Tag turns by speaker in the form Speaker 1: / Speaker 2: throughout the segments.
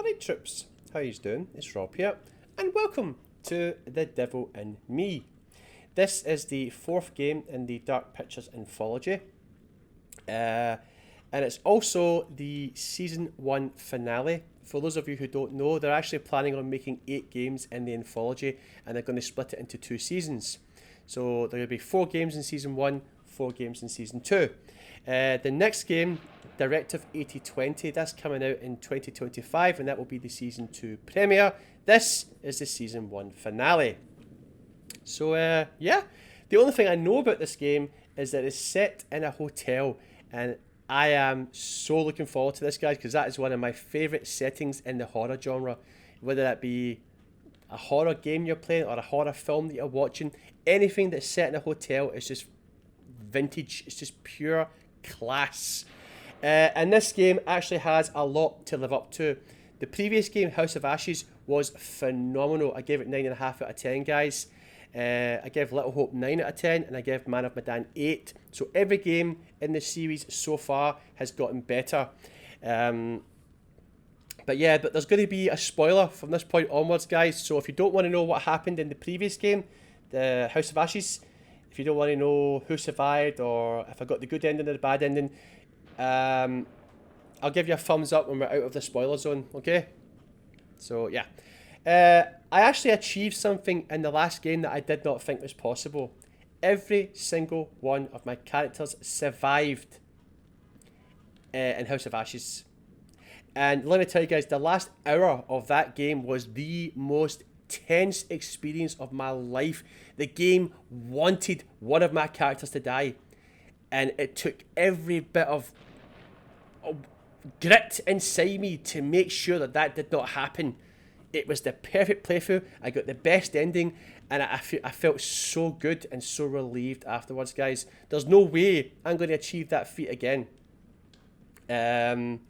Speaker 1: Alright troops, how you doing? It's Rob here, and welcome to The Devil in Me. This is the fourth game in the Dark Pictures Anthology, and it's also the Season 1 finale. For those of you who don't know, they're actually planning on making 8 games in the Anthology, and they're going to split it into 2 seasons. So there will be 4 games in Season 1, 4 games in Season 2. The next game, Directive 8020, that's coming out in 2025, and that will be the Season 2 premiere. This is the Season 1 finale. So, yeah, the only thing I know about this game is that it's set in a hotel, and I am so looking forward to this, guys, because that is one of my favourite settings in the horror genre. Whether that be a horror game you're playing or a horror film that you're watching, anything that's set in a hotel is just vintage. It's just pure class. And this game actually has a lot to live up to. The previous game, House of Ashes, was phenomenal. I gave it 9.5 out of 10, guys. I gave Little Hope 9 out of 10, and I gave Man of Medan 8. So every game in the series so far has gotten better. But there's going to be a spoiler from this point onwards, guys. So if you don't want to know what happened in the previous game, the House of Ashes, if you don't want to know who survived or if I got the good ending or the bad ending, I'll give you a thumbs up when we're out of the spoiler zone, okay? So, yeah. I actually achieved something in the last game that I did not think was possible. Every single one of my characters survived in House of Ashes. And let me tell you guys, the last hour of that game was the most tense experience of my life. The game wanted one of my characters to die, and it took every bit of grit inside me to make sure that that did not happen. It was the perfect playthrough. I got the best ending, and I felt so good and so relieved afterwards, guys. There's no way I'm going to achieve that feat again. But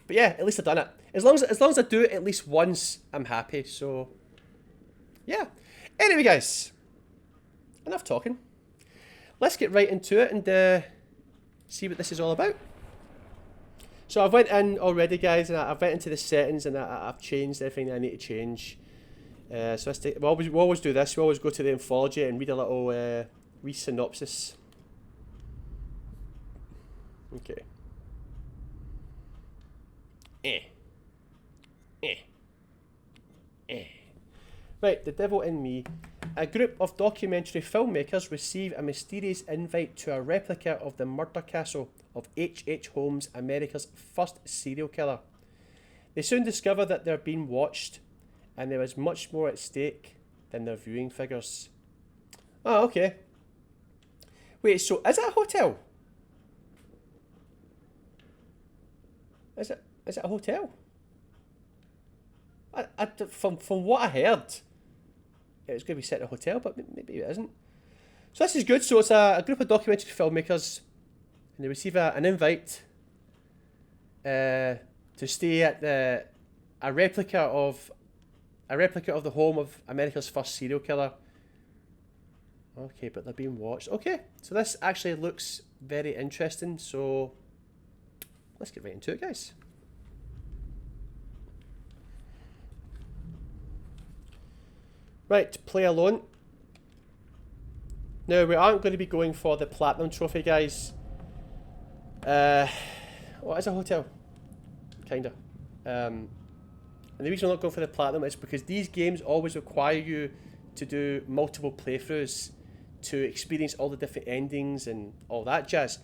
Speaker 1: yeah, at least I've done it. As long as I do it at least once, I'm happy. So, yeah. Anyway, guys, enough talking. Let's get right into it and see what this is all about. So I've went in already, guys, and I've went into the settings, and I've changed everything that I need to change. So let's we always do this. We always go to the Anthology and read a little synopsis. Okay. Right, The Devil in Me. A group of documentary filmmakers receive a mysterious invite to a replica of the murder castle of H.H. Holmes, America's first serial killer. They soon discover that they're being watched, and there is much more at stake than their viewing figures. Oh, okay. Wait, so is it a hotel? Is it a hotel? From what I heard, it was going to be set in a hotel, but maybe it isn't. So this is good. So it's a group of documentary filmmakers, and they receive an invite to stay at a replica of the home of America's first serial killer. Okay, but they're being watched. Okay, so this actually looks very interesting. So let's get right into it, guys. Right, play alone. Now, we aren't going to be going for the Platinum Trophy, guys. Well, it's a hotel. Kinda. And the reason I'm not going for the Platinum is because these games always require you to do multiple playthroughs to experience all the different endings and all that jazz.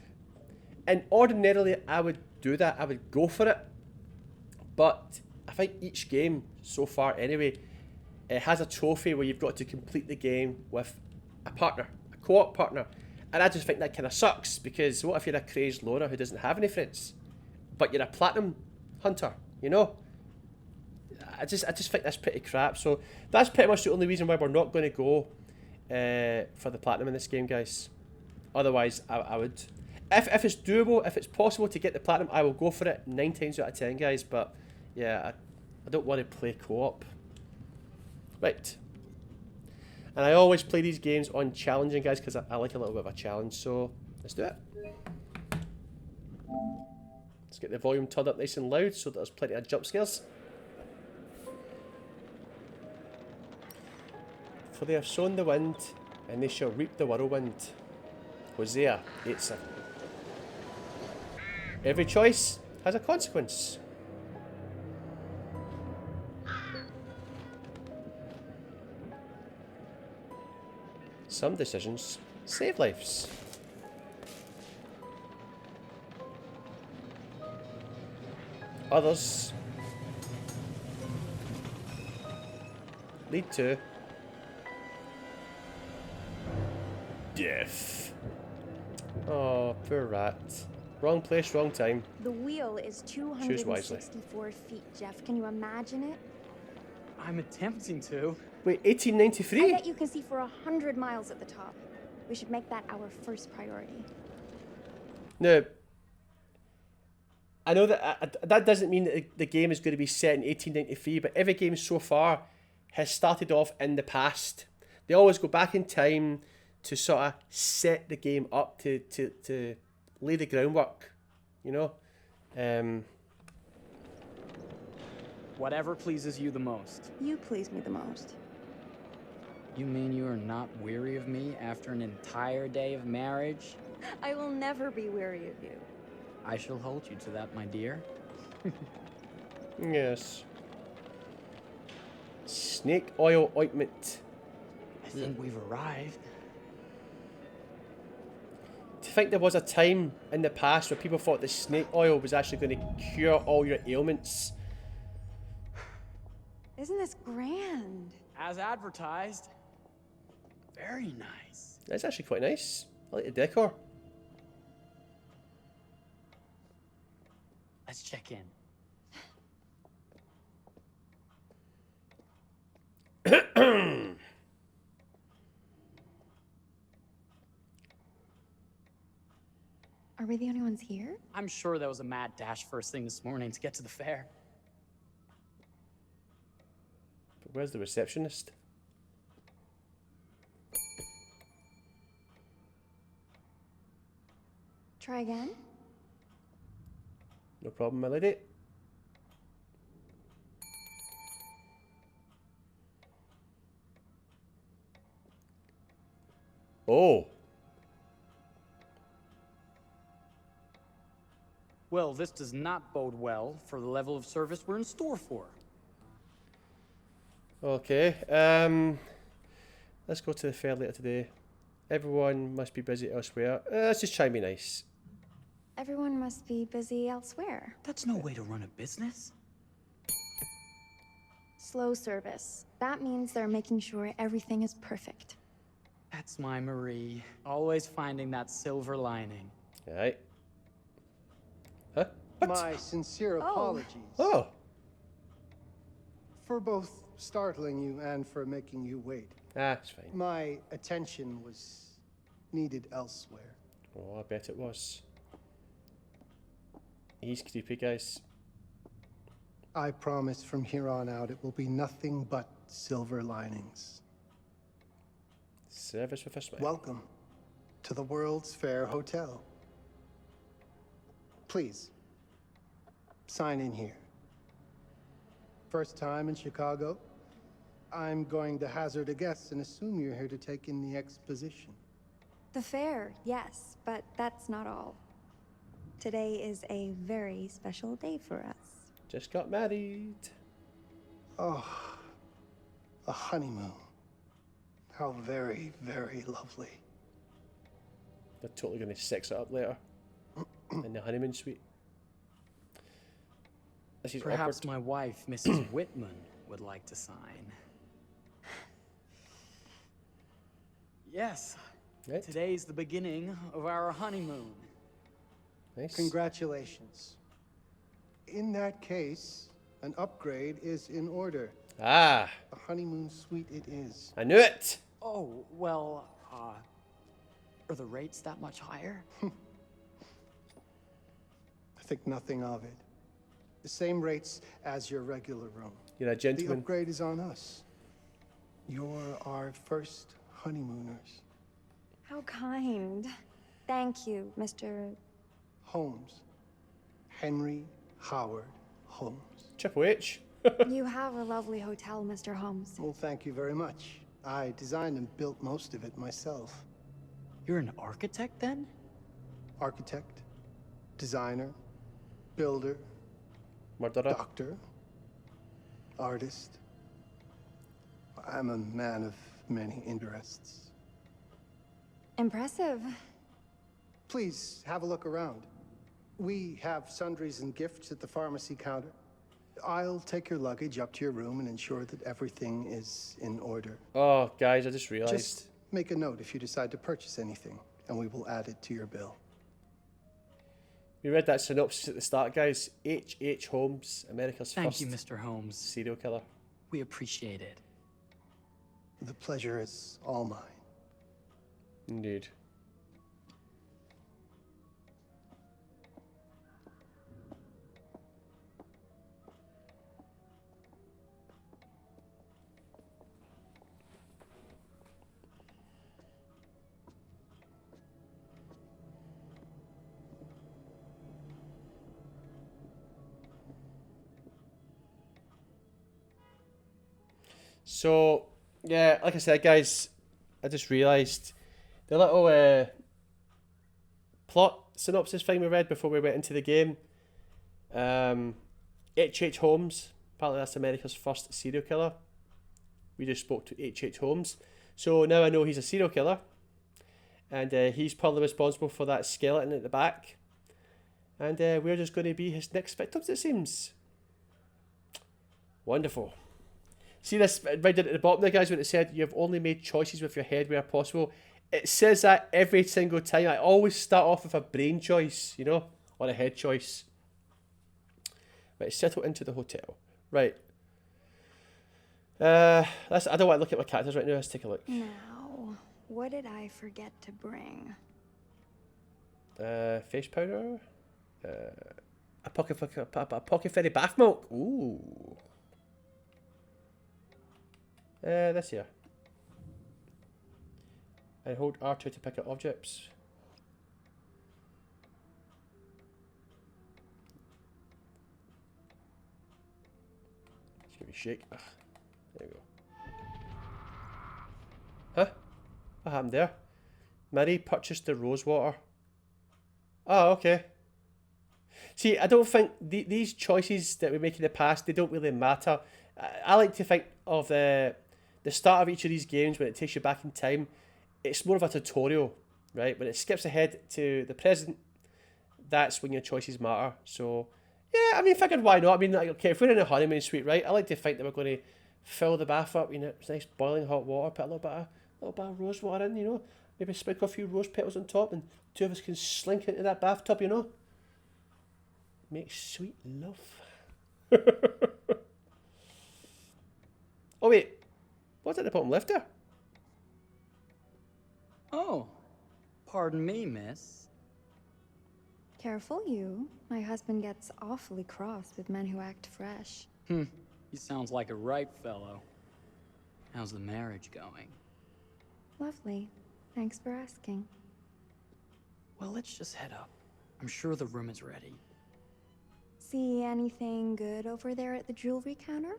Speaker 1: And ordinarily, I would do that. I would go for it. But I think each game so far, anyway, it has a trophy where you've got to complete the game with a partner, a co-op partner. And I just think that kind of sucks, because what if you're a crazed loner who doesn't have any friends, but you're a platinum hunter, you know? I just think that's pretty crap. So that's pretty much the only reason why we're not going to go for the platinum in this game, guys. Otherwise, I would. If it's doable, if it's possible to get the platinum, I will go for it 9 times out of 10, guys. But yeah, I don't want to play co-op. Right. And I always play these games on challenging, guys, because I like a little bit of a challenge. So let's do it. Let's get the volume turned up nice and loud so that there's plenty of jump scares. For they have sown the wind, and they shall reap the whirlwind. Hosea 8:7. Every choice has a consequence. Some decisions save lives. Others lead to death. Oh, poor rat. Wrong place, wrong time.
Speaker 2: The wheel is
Speaker 1: Choose wisely.
Speaker 2: 264 feet, Jeff. Can you imagine it?
Speaker 3: I'm attempting to.
Speaker 1: Wait,
Speaker 2: I
Speaker 1: 1893?
Speaker 2: bet you can see for 100 miles at the top. We should make that our first priority.
Speaker 1: No. I know that that doesn't mean that the game is going to be set in 1893, but every game so far has started off in the past. They always go back in time to sort of set the game up, to lay the groundwork, you know?
Speaker 3: Whatever pleases you the most.
Speaker 2: You please me the most.
Speaker 3: You mean you are not weary of me after an entire day of marriage?
Speaker 2: I will never be weary of you.
Speaker 3: I shall hold you to that, my dear.
Speaker 1: Yes. Snake oil ointment.
Speaker 3: I think we've arrived.
Speaker 1: To think there was a time in the past where people thought the snake oil was actually going to cure all your ailments.
Speaker 2: Isn't this grand?
Speaker 3: As advertised. Very nice.
Speaker 1: That's actually quite nice. I like the decor.
Speaker 3: Let's check in.
Speaker 2: Are we the only ones here?
Speaker 3: I'm sure that was a mad dash first thing this morning to get to the fair.
Speaker 1: But where's the receptionist?
Speaker 2: Try again?
Speaker 1: No problem, my lady. Oh.
Speaker 3: Well, this does not bode well for the level of service we're in store for.
Speaker 1: Okay. Let's go to the fair later today. Everyone must be busy elsewhere. Let's just try and be nice.
Speaker 2: Everyone must be busy elsewhere.
Speaker 3: That's no way to run a business.
Speaker 2: Slow service. That means they're making sure everything is perfect.
Speaker 3: That's my Marie. Always finding that silver lining.
Speaker 1: Alright. Huh? What?
Speaker 4: My sincere apologies
Speaker 1: Oh.
Speaker 4: for both startling you and for making you wait.
Speaker 1: Ah, it's fine.
Speaker 4: My attention was needed elsewhere.
Speaker 1: Oh, I bet it was. He's creepy, guys.
Speaker 4: I promise from here on out it will be nothing but silver linings.
Speaker 1: Service with a smile.
Speaker 4: Welcome to the World's Fair Hotel. Please, sign in here. First time in Chicago? I'm going to hazard a guess and assume you're here to take in the exposition.
Speaker 2: The fair, yes, but that's not all. Today is a very special day for us.
Speaker 1: Just got married.
Speaker 4: Oh, a honeymoon. How very, very lovely.
Speaker 1: They're totally going to sex it up later. In the honeymoon suite. This is
Speaker 3: Perhaps
Speaker 1: awkward.
Speaker 3: my wife, Mrs. Whitman, would like to sign. Yes,
Speaker 1: Right.
Speaker 3: today's the beginning of our honeymoon.
Speaker 1: Nice.
Speaker 4: Congratulations. In that case, an upgrade is in order.
Speaker 1: Ah,
Speaker 4: A honeymoon suite it is.
Speaker 1: I knew it.
Speaker 3: Oh, well, are the rates that much higher?
Speaker 4: I think nothing of it. The same rates as your regular room.
Speaker 1: You're a
Speaker 4: The
Speaker 1: gentleman.
Speaker 4: upgrade is on us. You're our first honeymooners.
Speaker 2: How kind. Thank you, Mr.
Speaker 4: Holmes. Henry Howard Holmes.
Speaker 1: Triple H.
Speaker 2: You have a lovely hotel, Mr. Holmes.
Speaker 4: Well, thank you very much. I designed and built most of it myself.
Speaker 3: You're an architect then?
Speaker 4: Architect, designer, builder,
Speaker 1: Murderer.
Speaker 4: doctor, artist. I'm a man of many interests.
Speaker 2: Impressive.
Speaker 4: Please have a look around. We have sundries and gifts at the pharmacy counter. I'll take your luggage up to your room and ensure that everything is in order.
Speaker 1: Oh, guys, I just realised.
Speaker 4: Just make a note if you decide to purchase anything, and we will add it to your bill.
Speaker 1: We read that synopsis at the start, guys. H.H. Holmes, America's
Speaker 3: Thank
Speaker 1: first
Speaker 3: you, Mr. Holmes.
Speaker 1: serial killer.
Speaker 3: We appreciate it.
Speaker 4: The pleasure is all mine.
Speaker 1: Indeed. So, yeah, like I said, guys, I just realised the little plot synopsis thing we read before we went into the game. H.H. Holmes, apparently that's America's first serial killer. We just spoke to H.H. Holmes. So now I know he's a serial killer. And he's probably responsible for that skeleton at the back. And we're just going to be his next victims, it seems. Wonderful. See this right at the bottom there, guys, when it said you've only made choices with your head where possible. It says that every single time. I always start off with a brain choice, you know, or a head choice. Right, settle into the hotel. Right. I don't want to look at my characters right now. Let's take a look.
Speaker 2: Now, what did I forget to bring?
Speaker 1: Face powder. A pocket fairy bath milk. Ooh. This here. And hold R2 to pick up objects. Let's give it a shake. Ugh. There we go. Huh? What happened there? Mary purchased the rose water. Oh, okay. See, I don't think these choices that we make in the past, they don't really matter. I like to think of the start of each of these games when it takes you back in time. It's more of a tutorial, right? When it skips ahead to the present, that's when your choices matter. So, yeah, I mean, figured why not? I mean, like, okay, if we're in a honeymoon suite, right? I like to think that we're going to fill the bath up, you know, it's nice boiling hot water, put a little bit of rose water in, you know, maybe sprinkle a few rose petals on top, and two of us can slink into that bathtub, you know. Make sweet love. Oh wait, what's at the bottom left there?
Speaker 3: Oh, pardon me, miss.
Speaker 2: Careful you. My husband gets awfully cross with men who act fresh.
Speaker 3: He sounds like a ripe fellow. How's the marriage going?
Speaker 2: Lovely. Thanks for asking.
Speaker 3: Well, let's just head up. I'm sure the room is ready.
Speaker 2: See anything good over there at the jewelry counter?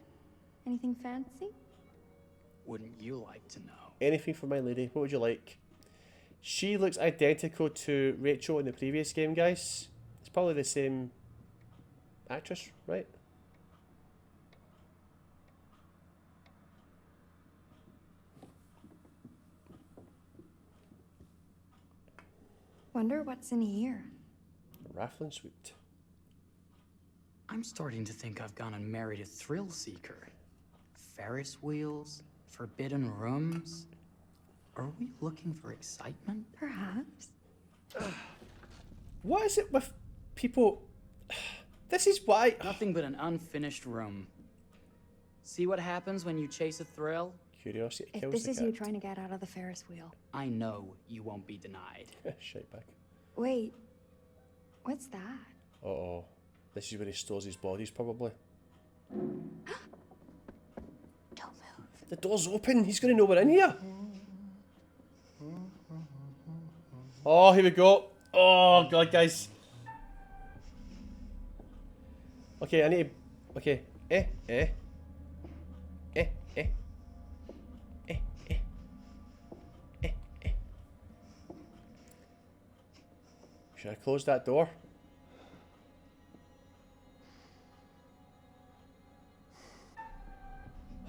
Speaker 2: Anything fancy?
Speaker 3: Wouldn't you like to know?
Speaker 1: Anything for my lady. What would you like? She looks identical to Rachel in the previous game, guys. It's probably the same actress, right?
Speaker 2: Wonder what's in here.
Speaker 1: Raffling suite.
Speaker 3: I'm starting to think I've gone and married a thrill seeker. Ferris wheels, forbidden rooms. Are we looking for excitement?
Speaker 2: Perhaps.
Speaker 1: What is it with people? This is why.
Speaker 3: Nothing but an unfinished room. See what happens when you chase a thrill?
Speaker 1: Curiosity
Speaker 2: If
Speaker 1: kills
Speaker 2: this
Speaker 1: the
Speaker 2: is
Speaker 1: cat.
Speaker 2: you trying to get out of the Ferris wheel.
Speaker 3: I know you won't be denied.
Speaker 1: Shite back.
Speaker 2: Wait, what's that?
Speaker 1: Uh-oh. This is where he stores his bodies, probably.
Speaker 2: Don't move.
Speaker 1: The door's open. He's going to know we're in here. Oh, here we go. Oh, God, guys. Okay, I need to... Okay. Eh. Eh, eh. Eh, eh. Eh, eh. Should I close that door?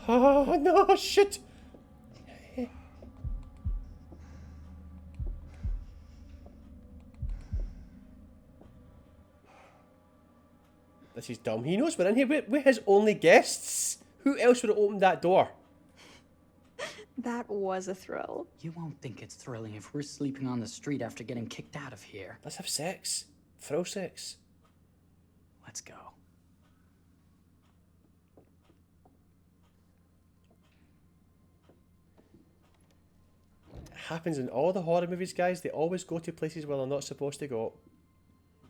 Speaker 1: Oh, no, shit! This is dumb. He knows we're in here. We're his only guests. Who else would have opened that door?
Speaker 2: That was a thrill.
Speaker 3: You won't think it's thrilling if we're sleeping on the street after getting kicked out of here.
Speaker 1: Let's have sex. Thrill sex.
Speaker 3: Let's go.
Speaker 1: It happens in all the horror movies, guys. They always go to places where they're not supposed to go.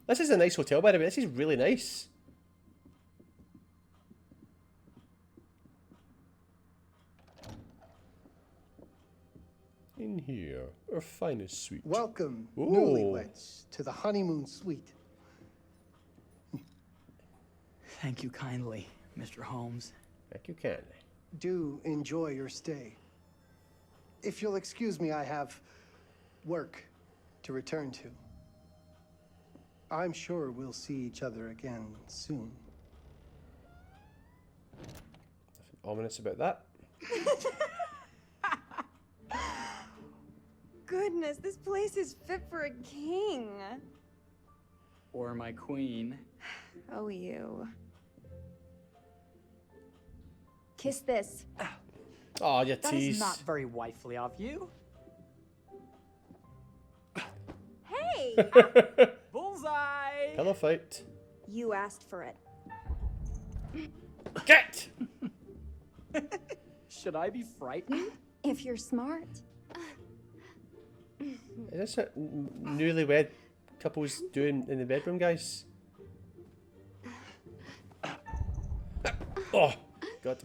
Speaker 1: This is a nice hotel, by the way. This is really nice. In here, our finest suite.
Speaker 4: Welcome,
Speaker 1: Ooh.
Speaker 4: newlyweds, to the honeymoon suite.
Speaker 3: Thank you kindly, Mr. Holmes.
Speaker 1: Thank you, kindly.
Speaker 4: Do enjoy your stay. If you'll excuse me, I have work to return to. I'm sure we'll see each other again soon.
Speaker 1: Nothing ominous about that.
Speaker 2: Goodness, this place is fit for a king.
Speaker 3: Or my queen.
Speaker 2: Oh, you. Kiss this.
Speaker 1: Oh, you
Speaker 3: That
Speaker 1: tease.
Speaker 3: is not very wifely of you.
Speaker 2: Hey!
Speaker 3: Bullseye!
Speaker 1: Pillow fight.
Speaker 2: You asked for it.
Speaker 1: Get!
Speaker 3: Should I be frightened?
Speaker 2: If you're smart.
Speaker 1: Is this what newlywed couples doing in the bedroom, guys? Oh, God.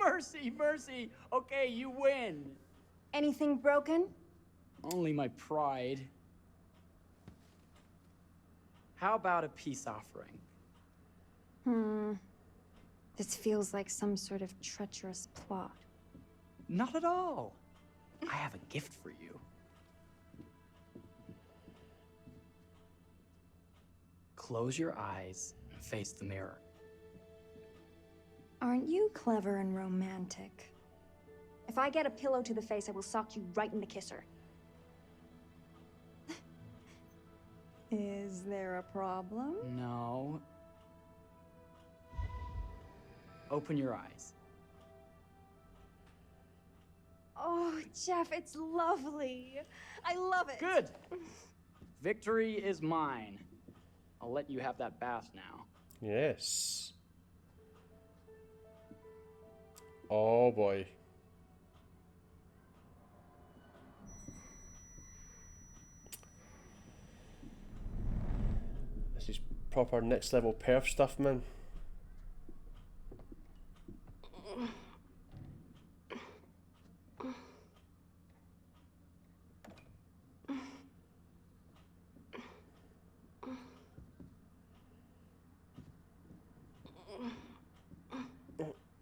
Speaker 3: Mercy, mercy! Okay, you win.
Speaker 2: Anything broken?
Speaker 3: Only my pride. How about a peace offering?
Speaker 2: This feels like some sort of treacherous plot.
Speaker 3: Not at all. I have a gift for you. Close your eyes and face the mirror.
Speaker 2: Aren't you clever and romantic? If I get a pillow to the face, I will sock you right in the kisser. Is there a problem?
Speaker 3: No. Open your eyes.
Speaker 2: Oh, Jeff, it's lovely. I love it.
Speaker 3: Good. Victory is mine. I'll let you have that bath now.
Speaker 1: Yes. Oh, boy. This is proper next level perf stuff, man.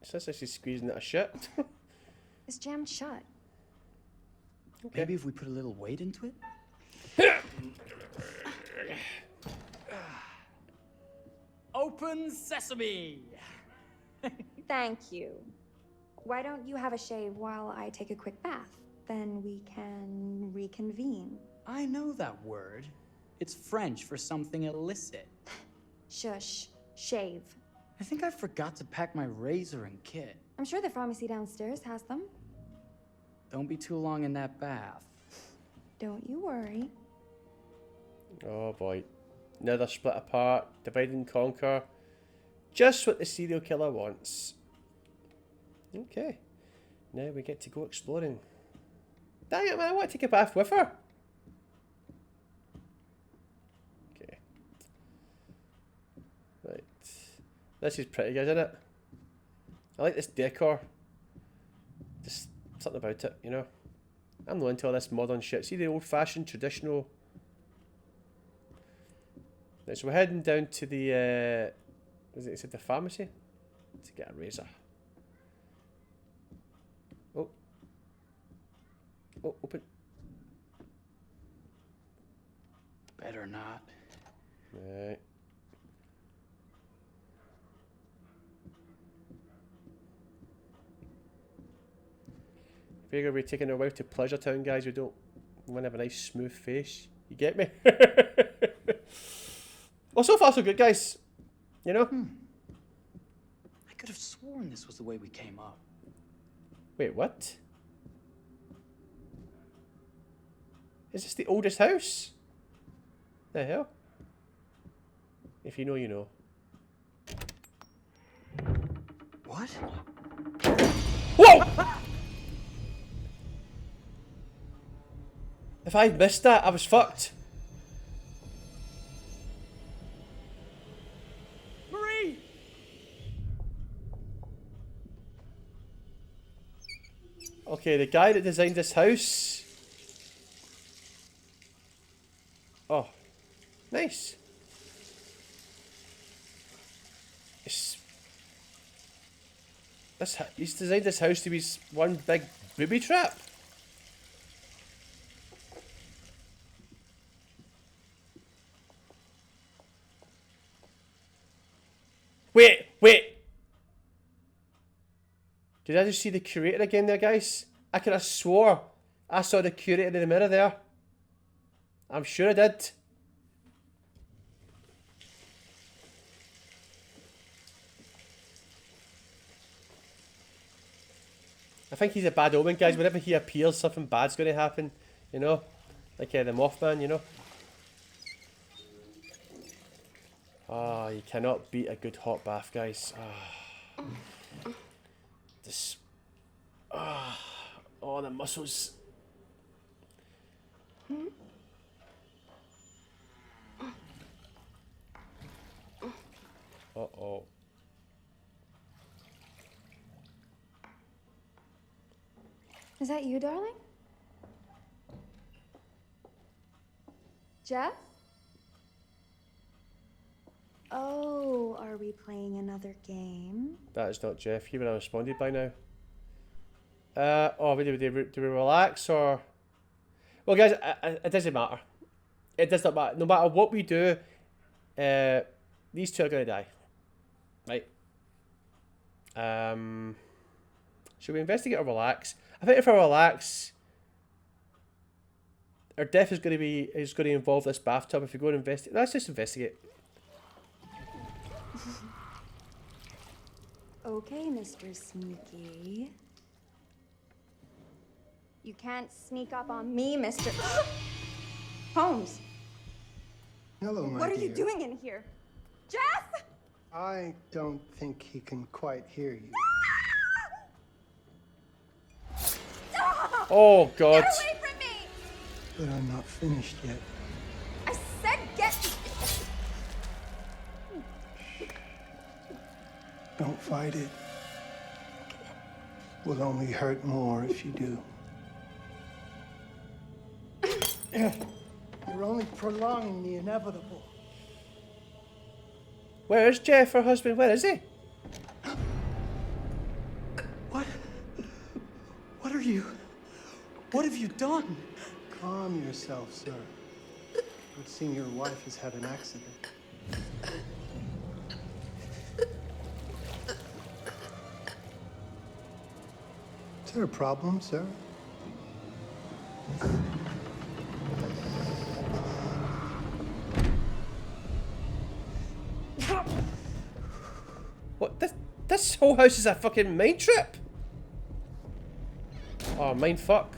Speaker 1: Sounds like she's squeezing it a shit.
Speaker 2: It's jammed shut.
Speaker 3: Maybe if we put a little weight into it? Open sesame!
Speaker 2: Thank you. Why don't you have a shave while I take a quick bath? Then we can reconvene.
Speaker 3: I know that word. It's French for something illicit.
Speaker 2: Shush. Shave.
Speaker 3: I think I forgot to pack my razor and kit.
Speaker 2: I'm sure the pharmacy downstairs has them.
Speaker 3: Don't be too long in that bath.
Speaker 2: Don't you worry.
Speaker 1: Oh boy. Now they're split apart, divide and conquer. Just what the serial killer wants. Okay. Now we get to go exploring. Dang it, man, I want to take a bath with her. Okay. Right. This is pretty good, isn't it? I like this decor. Just something about it, you know. I'm not into all this modern shit. See the old-fashioned, traditional Right, so we're heading down to the, was it the pharmacy? To get a razor. Oh. Oh, open.
Speaker 3: Better not.
Speaker 1: Right. If you're going to be taking our wife to Pleasure Town, guys, we don't want to have a nice smooth face. You get me? Well, so far so good, guys. You know?
Speaker 3: I could have sworn this was the way we came up.
Speaker 1: Wait, what? Is this the oldest house? The hell? If you know, you know.
Speaker 3: What?
Speaker 1: Whoa! If I'd missed that, I was fucked. Marie! Okay, the guy that designed this house. Oh, nice. He's designed this house to be one big booby trap. Wait! Did I just see the curator again there, guys? I could have swore I saw the curator in the mirror there. I'm sure I did. I think he's a bad omen, guys. Whenever he appears, something bad's going to happen. You know? Like the Mothman, you know? Ah, you cannot beat a good hot bath, guys. Ah. This... Ah. Oh, the muscles. Uh-oh.
Speaker 2: Is that you, darling? Jeff? Oh, are we playing another game?
Speaker 1: That is not Jeff. He would have responded by now. Do we relax or... Well, guys, it doesn't matter. It does not matter. No matter what we do, these two are going to die. Right. Should we investigate or relax? I think if I relax, our death is going to involve this bathtub. If we go and investigate, let's just investigate.
Speaker 2: Okay, Mr. Sneaky. You can't sneak up on me, Mr. Holmes.
Speaker 4: Hello, my
Speaker 2: What are you
Speaker 4: dear.
Speaker 2: doing in here? Jeff!
Speaker 4: I don't think he can quite hear you.
Speaker 1: Oh God!
Speaker 2: Get away from me!
Speaker 4: But I'm not finished yet.
Speaker 2: I said get...
Speaker 4: Don't fight it. Will only hurt more if you do. You're only prolonging the inevitable.
Speaker 1: Where is Jeff, her husband? Where is he?
Speaker 3: What? What are you? What have you done?
Speaker 4: Calm yourself, sir. It would seem your wife has had an accident. Is there a problem, sir?
Speaker 1: What? This whole house is a fucking mind trip. Oh, mind fuck.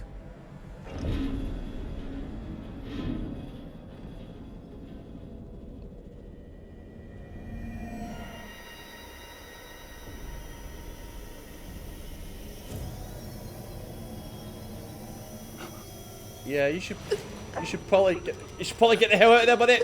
Speaker 1: Yeah, you should probably get the hell out of there, buddy.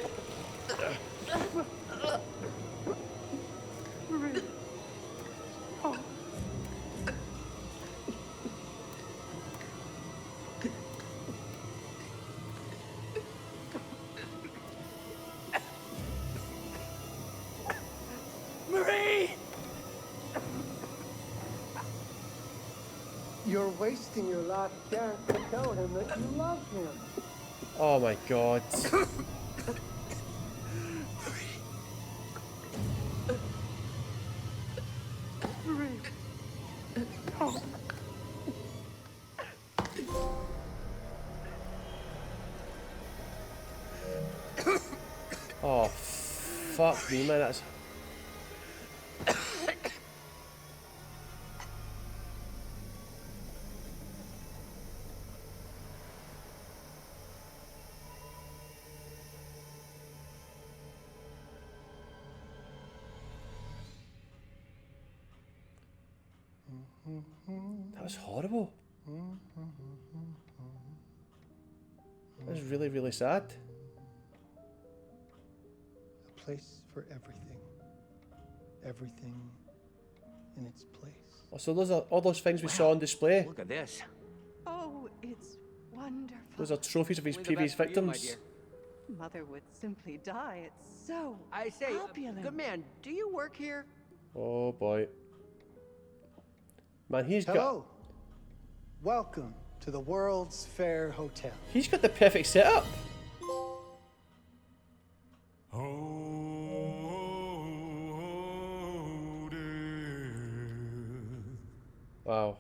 Speaker 4: wasting your last chance to tell him that you love him.
Speaker 1: Oh my god. Oh, fuck me, man. That's. That was horrible. That was really, really sad.
Speaker 4: A place for everything. Everything in its place.
Speaker 1: Oh, so those are all those things we saw on display.
Speaker 5: Look at this.
Speaker 6: Oh, it's wonderful.
Speaker 1: Those are trophies of his
Speaker 5: Only the
Speaker 1: previous
Speaker 5: best for you, my
Speaker 1: victims.
Speaker 5: dear.
Speaker 6: Mother would simply die. It's so
Speaker 5: I say,
Speaker 6: opulent.
Speaker 5: good man, do you work here?
Speaker 1: Oh boy. Man,
Speaker 4: Hello. Welcome to the World's Fair Hotel.
Speaker 1: He's got the perfect setup. Wow.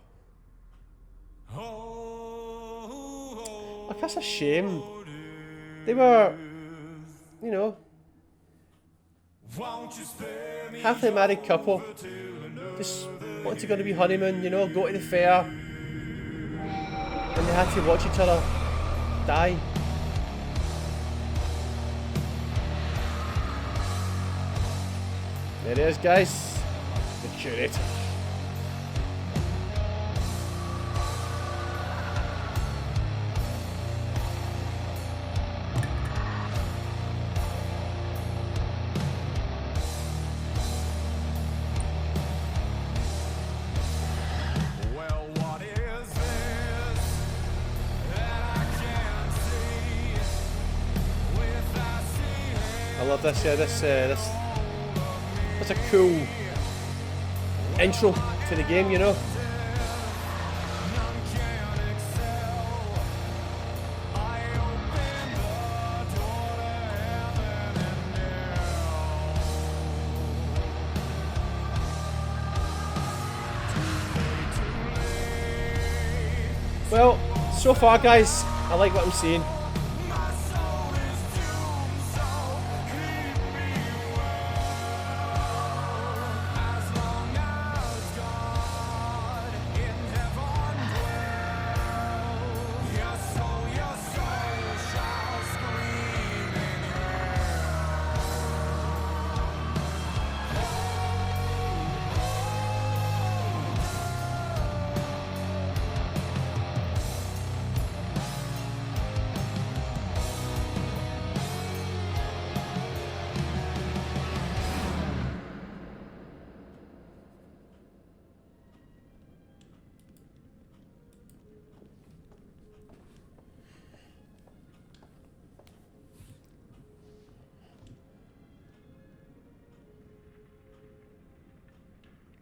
Speaker 1: Like, that's a shame. They were, you know, happily married couple. Just wanted to go to be honeymoon, you know, go to the fair. And they had to watch each other die. There it is, guys. The curator. I love this, yeah, this, that's a cool intro to the game, you know. Well, so far guys, I like what I'm seeing.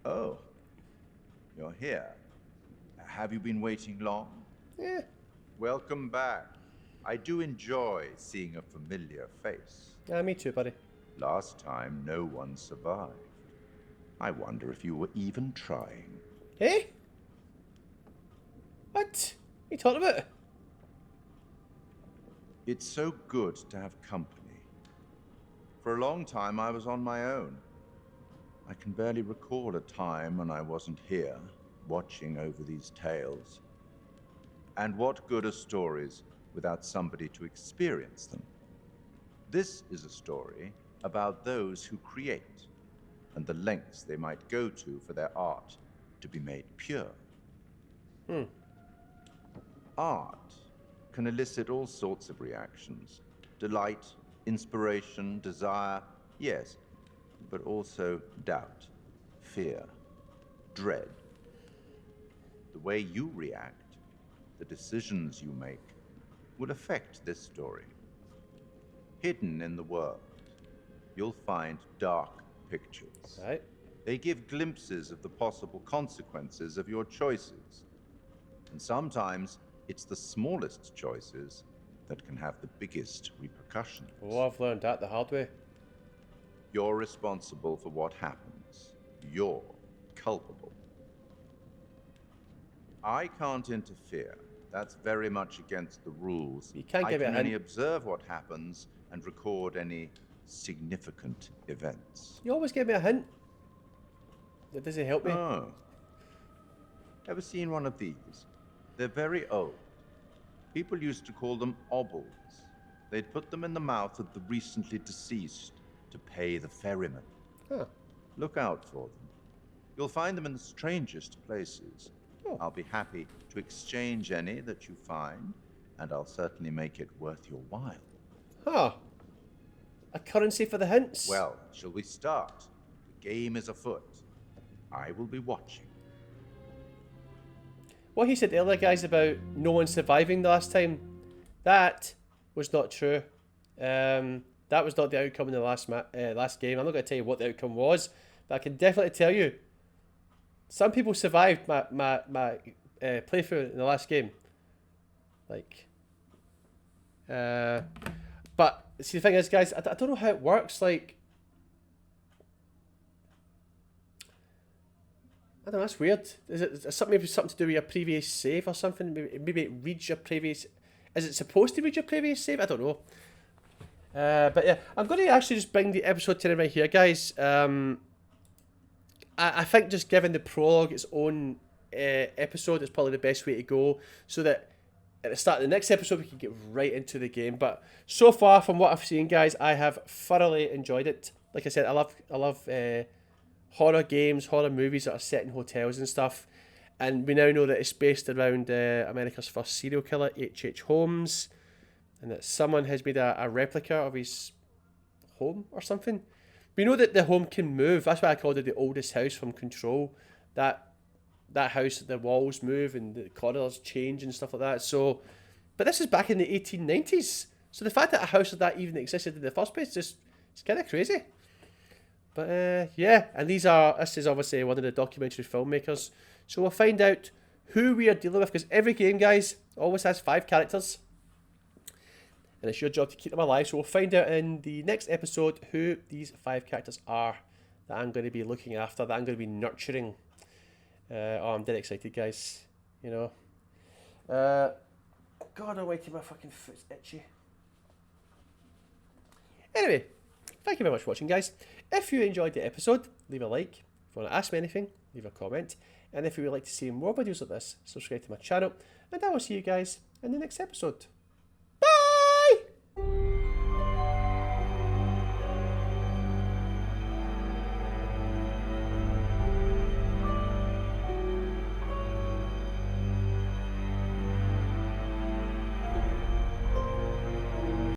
Speaker 7: Oh, you're here. Have you been waiting long?
Speaker 1: Yeah.
Speaker 7: Welcome back. I do enjoy seeing a familiar face.
Speaker 1: Yeah, me too, buddy.
Speaker 7: Last time, no one survived. I wonder if you were even trying.
Speaker 1: Hey? What? What are you talking about?
Speaker 7: It's so good to have company. For a long time, I was on my own. I can barely recall a time when I wasn't here, watching over these tales. And what good are stories without somebody to experience them? This is a story about those who create, and the lengths they might go to for their art to be made pure. Art can elicit all sorts of reactions. Delight, inspiration, desire, yes, but also doubt, fear, dread. The way you react, the decisions you make, will affect this story. Hidden in the world, you'll find dark pictures.
Speaker 1: Right.
Speaker 7: They give glimpses of the possible consequences of your choices. And sometimes it's the smallest choices that can have the biggest repercussions.
Speaker 1: Oh, I've learned that the hard way.
Speaker 7: You're responsible for what happens. You're culpable. I can't interfere. That's very much against the rules.
Speaker 1: You can't
Speaker 7: I
Speaker 1: give it a
Speaker 7: can
Speaker 1: hint.
Speaker 7: only observe what happens and record any significant events.
Speaker 1: You always give me a hint. That doesn't help me.
Speaker 7: Oh. Ever seen one of these? They're very old. People used to call them obols. They'd put them in the mouth of the recently deceased to pay the ferryman.
Speaker 1: Huh.
Speaker 7: Look out for them. You'll find them in the strangest places.
Speaker 1: Oh.
Speaker 7: I'll be happy to exchange any that you find, and I'll certainly make it worth your while.
Speaker 1: Huh. A currency for the hints?
Speaker 7: Well, shall we start? The game is afoot. I will be watching.
Speaker 1: What he said earlier, guys, about no one surviving the last time, that was not true. That was not the outcome in the last game. I'm not going to tell you what the outcome was, but I can definitely tell you some people survived my playthrough in the last game. Like, but see, the thing is, guys, I don't know how it works. Like, I don't know, that's weird. Is it maybe something to do with your previous save or something? Maybe it reads your previous... Is it supposed to read your previous save? I don't know. But yeah, I'm going to actually just bring the episode to an end right here, guys. I think just giving the prologue its own episode is probably the best way to go, so that at the start of the next episode we can get right into the game. But so far, from what I've seen, guys, I have thoroughly enjoyed it. Like I said, I love horror games, horror movies that are set in hotels and stuff. And we now know that it's based around America's first serial killer, H.H. Holmes, and that someone has made a replica of his home or something. We know that the home can move. That's why I called it the oldest house from Control. That house, the walls move and the corridors change and stuff like that. So, but this is back in the 1890s. So the fact that a house like that even existed in the first place, it's kind of crazy. But yeah, and this is obviously one of the documentary filmmakers. So we'll find out who we are dealing with, because every game, guys, always has 5 characters. And it's your job to keep them alive. So we'll find out in the next episode who these 5 characters are that I'm going to be looking after, that I'm going to be nurturing. Oh, I'm dead excited, guys. You know. God almighty, my fucking foot's itchy. Anyway, thank you very much for watching, guys. If you enjoyed the episode, leave a like. If you want to ask me anything, leave a comment. And if you would like to see more videos like this, subscribe to my channel. And I will see you guys in the next episode.